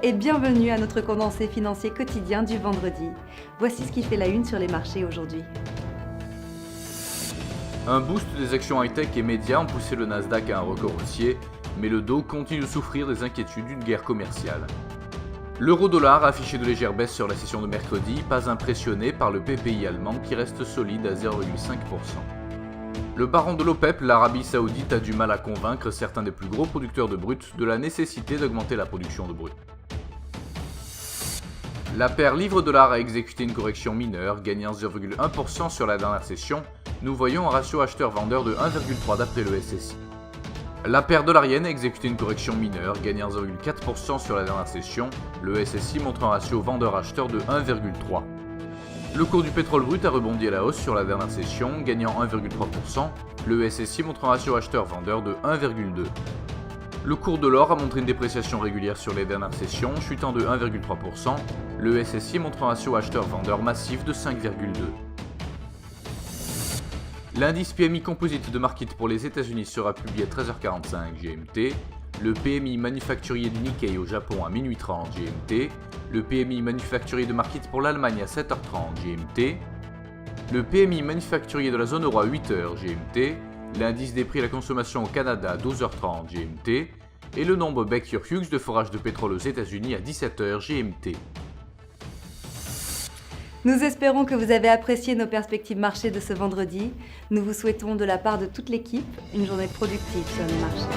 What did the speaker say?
et bienvenue à notre condensé financier quotidien du vendredi. Voici ce qui fait la une sur les marchés aujourd'hui. Un boost des actions high-tech et médias ont poussé le Nasdaq à un record haussier, mais le Dow continue de souffrir des inquiétudes d'une guerre commerciale. L'euro-dollar a affiché de légères baisses sur la session de mercredi, pas impressionné par le PPI allemand qui reste solide à 0,5%. Le baron de l'OPEP, l'Arabie Saoudite, a du mal à convaincre certains des plus gros producteurs de brut de la nécessité d'augmenter la production de brut. La paire livre-dollar a exécuté une correction mineure, gagnant 0,1% sur la dernière session. Nous voyons un ratio acheteur-vendeur de 1,3 d'après le SSI. La paire dollar-yen a exécuté une correction mineure, gagnant 0,4% sur la dernière session. Le SSI montre un ratio vendeur-acheteur de 1,3. Le cours du pétrole brut a rebondi à la hausse sur la dernière session, gagnant 1,3%. Le SSI montre un ratio acheteur-vendeur de 1,2. Le cours de l'or a montré une dépréciation régulière sur les dernières sessions, chutant de 1,3%. Le SSI montre un ratio acheteur-vendeur massif de 5,2. L'indice PMI Composite de Market pour les États-Unis sera publié à 13h45 GMT. Le PMI manufacturier du Nikkei au Japon à minuit 30 GMT. Le PMI manufacturier de Market pour l'Allemagne à 7h30 GMT. Le PMI manufacturier de la zone euro à 8h GMT. L'indice des prix à la consommation au Canada à 12h30 GMT. Et le nombre Baker Hughes de forage de pétrole aux États-Unis à 17h GMT. Nous espérons que vous avez apprécié nos perspectives marché de ce vendredi. Nous vous souhaitons de la part de toute l'équipe une journée productive sur les marchés.